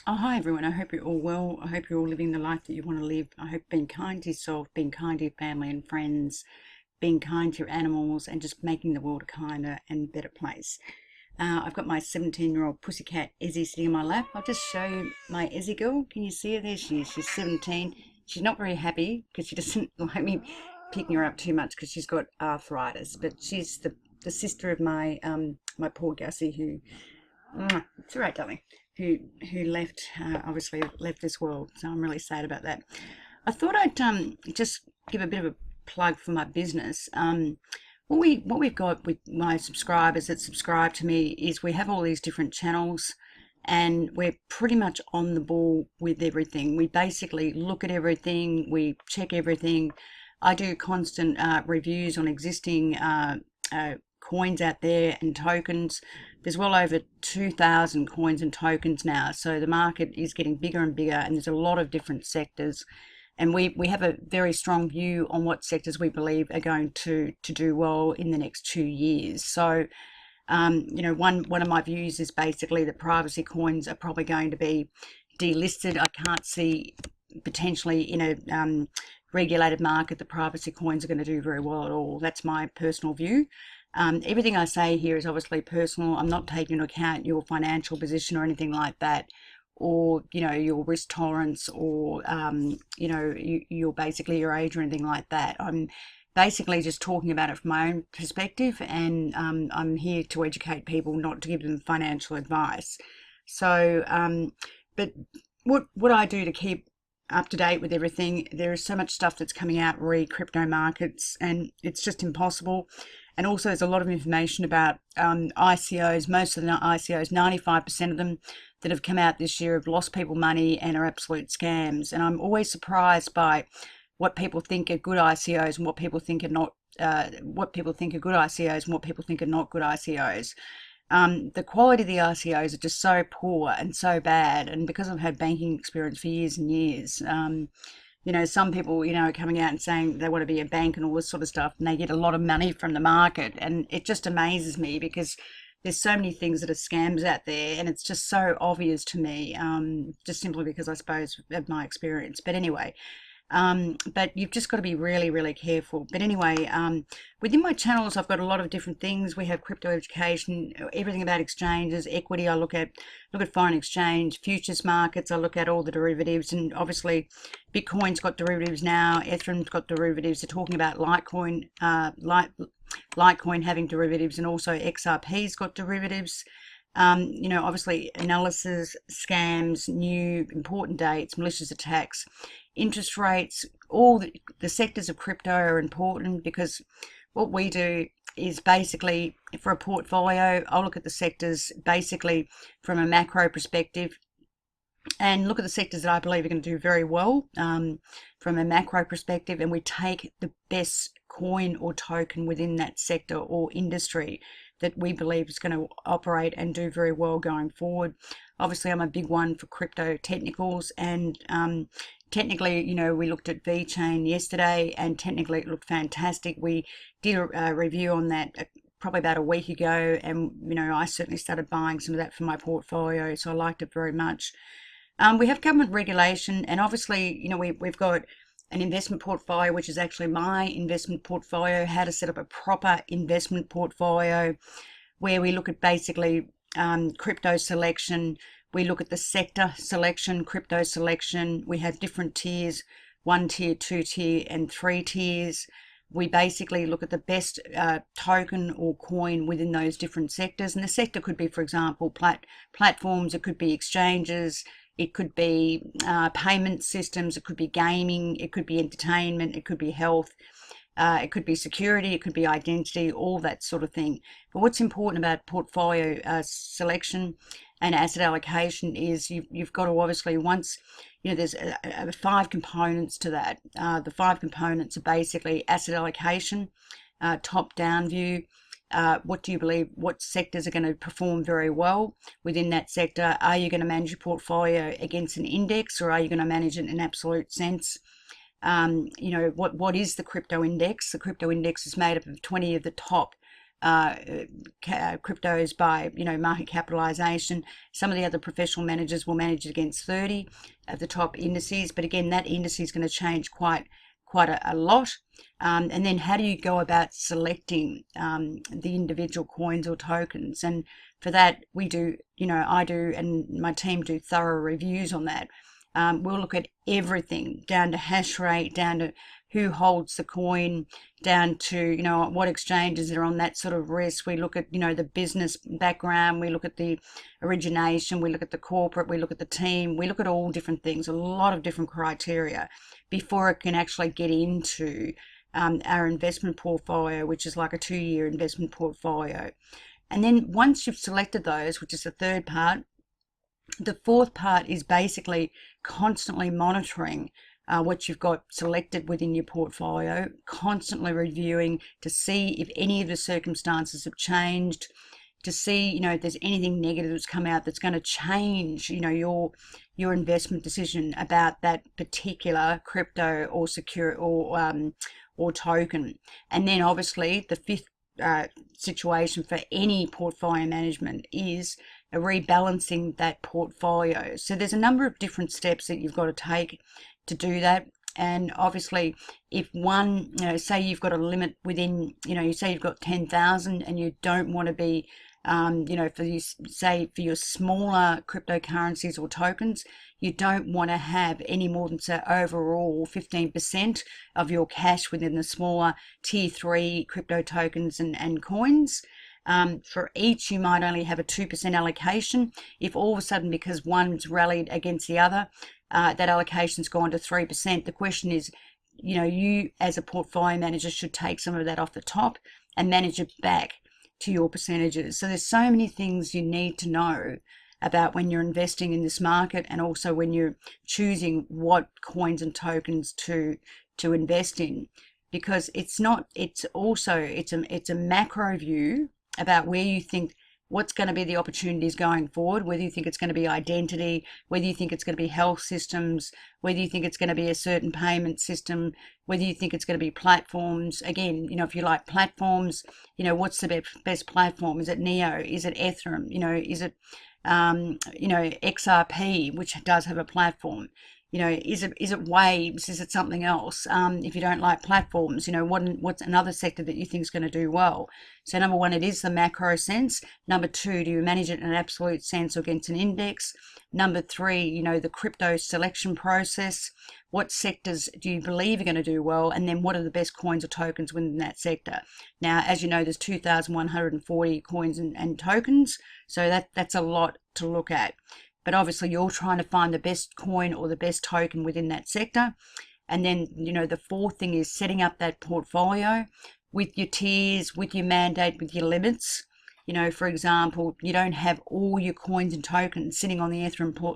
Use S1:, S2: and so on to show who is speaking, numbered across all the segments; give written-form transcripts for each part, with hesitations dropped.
S1: Oh, hi everyone. I hope you're all well. I hope you're all living the life that you want to live. I hope being kind to yourself, being kind to your family and friends, being kind to your animals, and just making the world a kinder and better place. I've got my 17-year-old pussycat Izzy sitting in my lap. I'll just show you my Izzy girl. Can you see her? There she is. She's 17. She's not very happy because she doesn't like me picking her up too much because she's got arthritis. But she's the sister of my poor Gussie who it's all right, darling. Who left obviously left this world. So I'm really sad about that. I thought I'd just give a bit of a plug for my business. What we've got with my subscribers that subscribe to me is we have all these different channels, and we're pretty much on the ball with everything. We basically look at everything, we check everything. I do constant reviews on existing coins out there and tokens. There's well over 2,000 coins and tokens now, so the market is getting bigger and bigger, and there's a lot of different sectors. And we have a very strong view on what sectors we believe are going to do well in the next 2 years. So, one of my views is basically that privacy coins are probably going to be delisted. I can't see potentially in a regulated market the privacy coins are going to do very well at all. That's my personal view. Everything I say here is obviously personal. I'm not taking into account your financial position or anything like that, or your risk tolerance, or you're basically your age or anything like that. I'm basically just talking about it from my own perspective, and I'm here to educate people, not to give them financial advice. So, but what I do to keep up to date with everything, there is so much stuff that's coming out re crypto markets, and it's just impossible. And also there's a lot of information about ICOs. Most of the ICOs, 95% of them that have come out this year have lost people money and are absolute scams. And I'm always surprised by what people think are good ICOs and what people think are not, what people think are good ICOs and what people think are not good ICOs. The quality of the ICOs are just so poor and so bad. And because I've had banking experience for years and years, some people, are coming out and saying they want to be a bank and all this sort of stuff, and they get a lot of money from the market. And it just amazes me because there's so many things that are scams out there, and it's just so obvious to me, just simply because I suppose of my experience. But anyway, but you've just got to be really, really careful. But anyway, within my channels, I've got a lot of different things. We have crypto education, everything about exchanges, equity. I look at foreign exchange, futures markets. I look at all the derivatives, and obviously, Bitcoin's got derivatives now. Ethereum's got derivatives. They're talking about Litecoin, Litecoin having derivatives, and also XRP's got derivatives. Obviously analysis, scams, new important dates, malicious attacks, interest rates, all the sectors of crypto are important, because what we do is basically, for a portfolio, I'll look at the sectors basically from a macro perspective and look at the sectors that I believe are going to do very well from a macro perspective, and we take the best coin or token within that sector or industry that we believe is going to operate and do very well going forward. Obviously, I'm a big one for crypto technicals, and technically, we looked at VeChain yesterday, and technically it looked fantastic. We did a review on that probably about a week ago, and I certainly started buying some of that for my portfolio, so I liked it very much. We have government regulation, and obviously, we've got an investment portfolio, which is actually my investment portfolio, how to set up a proper investment portfolio, where we look at basically crypto selection. We look at the sector selection, crypto selection. We have different tiers, 1 tier, 2 tier, and 3 tiers. We basically look at the best token or coin within those different sectors. And the sector could be, for example, platforms, it could be exchanges, it could be payment systems, it could be gaming, it could be entertainment, it could be health, it could be security, it could be identity, all that sort of thing. But what's important about portfolio selection and asset allocation is you've got to obviously, once, there's 5 components to that. The 5 components are basically asset allocation, top-down view. What do you believe, what sectors are going to perform very well within that sector? Are you going to manage your portfolio against an index, or are you going to manage it in an absolute sense? What is the crypto index? The crypto index is made up of 20 of the top cryptos by, market capitalization. Some of the other professional managers will manage against 30 of the top indices, but again, that index is going to change quite a lot. And then how do you go about selecting the individual coins or tokens? And for that, we do, I do, and my team do thorough reviews on that. We'll look at everything down to hash rate, down to who holds the coin, down to, what exchanges are on that sort of risk. We look at, the business background, we look at the origination, we look at the corporate, we look at the team, we look at all different things, a lot of different criteria before it can actually get into our investment portfolio, which is like a 2-year investment portfolio. And then once you've selected those, which is the third part, the fourth part is basically constantly monitoring what you've got selected within your portfolio, constantly reviewing to see if any of the circumstances have changed, to see, if there's anything negative that's come out that's going to change, your investment decision about that particular crypto or secure or token. And then obviously the fifth situation for any portfolio management is rebalancing that portfolio. So there's a number of different steps that you've got to take to do that. And obviously, if one, say you've got a limit within, you say you've got 10,000 and you don't want to be, for your smaller cryptocurrencies or tokens, you don't want to have any more than, say, overall 15% of your cash within the smaller tier 3 crypto tokens and coins. For each, you might only have a 2% allocation. If all of a sudden, because one's rallied against the other, that allocation's gone to 3%, the question is, you as a portfolio manager should take some of that off the top and manage it back to your percentages. So there's so many things you need to know about when you're investing in this market, and also when you're choosing what coins and tokens to invest in, because it's a macro view about where you think what's going to be the opportunities going forward, whether you think it's going to be identity, whether you think it's going to be health systems, whether you think it's going to be a certain payment system, whether you think it's going to be platforms. Again, if you like platforms, what's the best platform? Is it Neo? Is it Ethereum? Is it, XRP, which does have a platform? Is it Waves? Is it something else? If you don't like platforms, what's another sector that you think is going to do well? So number one, it is the macro sense. Number two, do you manage it in an absolute sense or against an index? Number three, the crypto selection process. What sectors do you believe are going to do well? And then what are the best coins or tokens within that sector? Now, as you know, there's 2,140 coins and tokens. So that's a lot to look at. But obviously you're trying to find the best coin or the best token within that sector. And then, the fourth thing is setting up that portfolio with your tiers, with your mandate, with your limits. For example, you don't have all your coins and tokens sitting on the Ethereum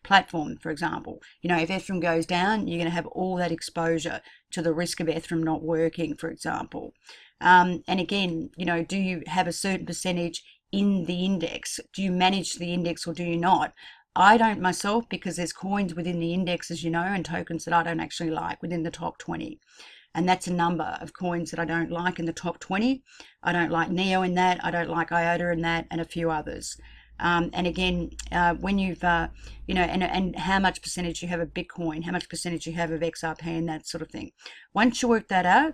S1: platform, for example. If Ethereum goes down, you're going to have all that exposure to the risk of Ethereum not working, for example. And again, do you have a certain percentage in the index? Do you manage the index or do you not? I don't myself, because there's coins within the index, as you know, and tokens that I don't actually like within the top 20. And that's a number of coins that I don't like in the top 20. I don't like Neo in that. I don't like IOTA in that, and a few others. And again, when you've, and how much percentage you have of Bitcoin, how much percentage you have of XRP and that sort of thing. Once you work that out,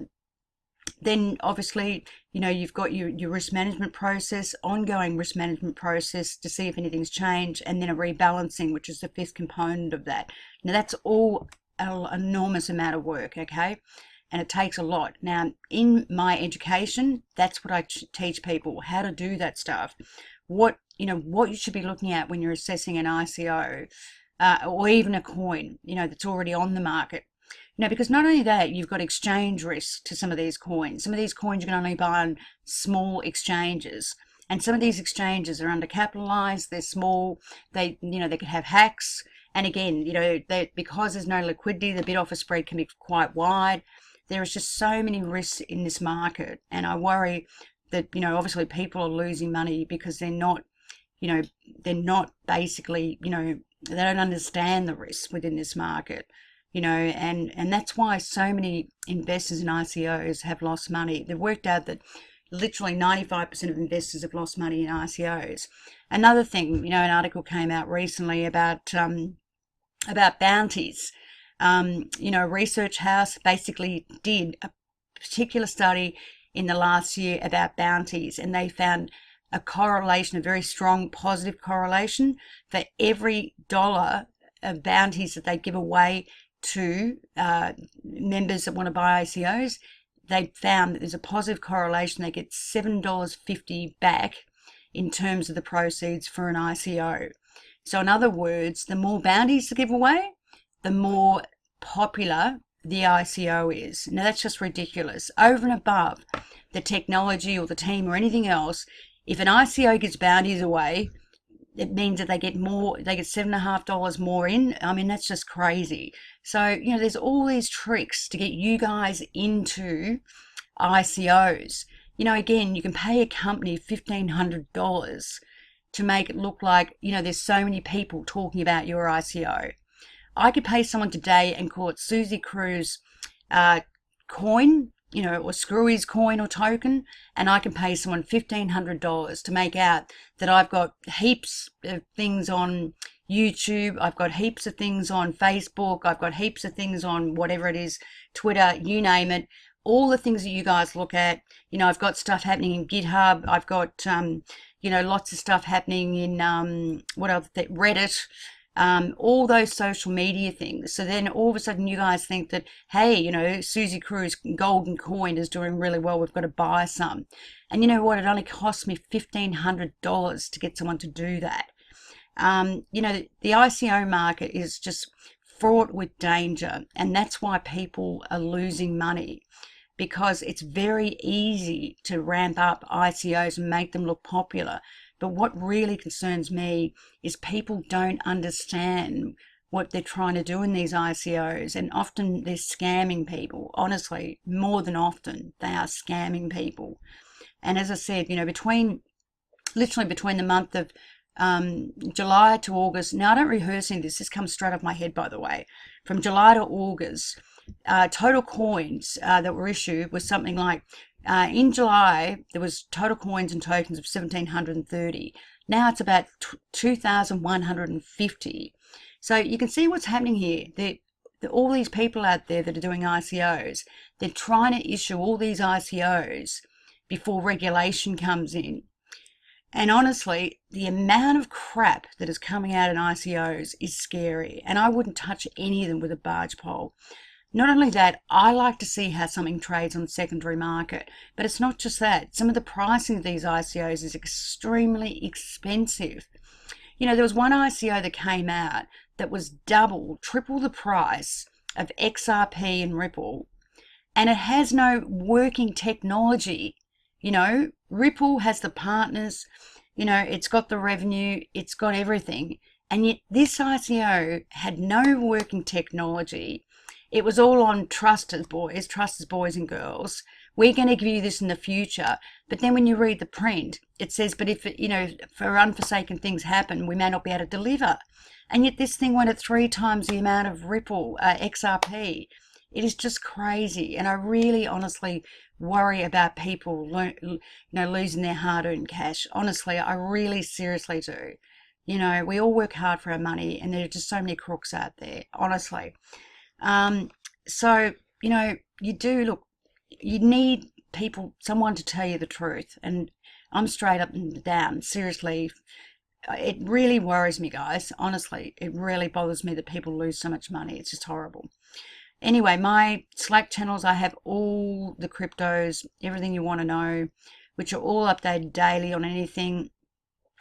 S1: then obviously, you've got your risk management process, ongoing risk management process to see if anything's changed, and then a rebalancing, which is the fifth component of that. Now, that's all an enormous amount of work, okay? And it takes a lot. Now, in my education, that's what I teach people, how to do that stuff. What you should be looking at when you're assessing an ICO, or even a coin, that's already on the market. Because not only that, you've got exchange risk to some of these coins. Some of these coins you can only buy on small exchanges. And some of these exchanges are undercapitalized, they're small, they could have hacks. And again, because there's no liquidity, the bid offer spread can be quite wide. There is just so many risks in this market. And I worry that, obviously people are losing money because they're not basically, they don't understand the risks within this market. And that's why so many investors in ICOs have lost money. They've worked out that, literally 95% of investors have lost money in ICOs. Another thing, an article came out recently about bounties. A research house basically did a particular study in the last year about bounties, and they found a correlation, a very strong positive correlation for every dollar of bounties that they give away to members that want to buy ICOs. They found that there's a positive correlation. They get $7.50 back in terms of the proceeds for an ICO. So in other words, the more bounties to give away, the more popular the ICO is. Now that's just ridiculous. Over and above the technology or the team or anything else, if an ICO gives bounties away, it means that they get more, they get $7.50 more in. I mean, that's just crazy. So, there's all these tricks to get you guys into ICOs. Again, you can pay a company $1,500 to make it look like, there's so many people talking about your ICO. I could pay someone today and call it Susie Cruz coin, or Screwy's coin or token, and I can pay someone $1,500 to make out that I've got heaps of things on YouTube, I've got heaps of things on Facebook, I've got heaps of things on whatever it is, Twitter, you name it, all the things that you guys look at. I've got stuff happening in GitHub, I've got, lots of stuff happening in, Reddit, all those social media things. So then all of a sudden you guys think that, hey, Susie Cruz golden coin is doing really well, we've got to buy some. And you know what, it only cost me $1,500 to get someone to do that. The ICO market is just fraught with danger, and that's why people are losing money, because it's very easy to ramp up ICOs and make them look popular. But what really concerns me is people don't understand what they're trying to do in these ICOs, and often they're scamming people. Honestly, more than often, they are scamming people. And as I said, literally between the month of July to August, now I don't rehearse any of this comes straight off my head, by the way, from July to August, total coins that were issued was something like, in July, there was total coins and tokens of 1,730. Now it's about 2,150. So you can see what's happening here. All these people out there that are doing ICOs, they're trying to issue all these ICOs before regulation comes in. And honestly, the amount of crap that is coming out in ICOs is scary. And I wouldn't touch any of them with a barge pole. Not only that, I like to see how something trades on the secondary market, but it's not just that. Some of the pricing of these ICOs is extremely expensive. There was one ICO that came out that was double, triple the price of XRP and Ripple, and it has no working technology. Ripple has the partners, it's got the revenue, it's got everything, and yet this ICO had no working technology. It was all on trust us boys and girls. We're going to give you this in the future. But then when you read the print, it says, but if, for unforsaken things happen, we may not be able to deliver. And yet this thing went at 3 times the amount of Ripple, XRP. It is just crazy. And I really honestly worry about people, losing their hard-earned cash. Honestly, I really seriously do. We all work hard for our money, and there are just so many crooks out there, honestly. You need someone to tell you the truth, and I'm straight up and down, seriously. It really worries me, guys, honestly. It really bothers me that people lose so much money. It's just horrible. Anyway, my Slack channels, I have all the cryptos, everything you want to know, which are all updated daily on anything.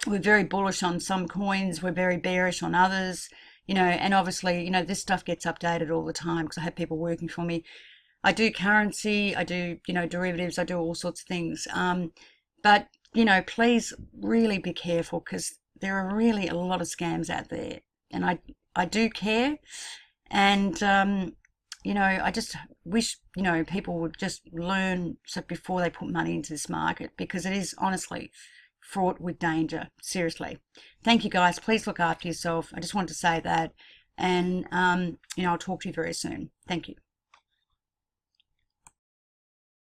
S1: We're very bullish on some coins, we're very bearish on others. And obviously, this stuff gets updated all the time because I have people working for me. I do currency, I do, derivatives, I do all sorts of things. But, please really be careful, because there are really a lot of scams out there. And I do care. And, I just wish, people would just learn before they put money into this market, because it is honestly fraught with danger. Seriously. Thank you, guys. Please look after yourself. I just wanted to say that. And, I'll talk to you very soon. Thank you.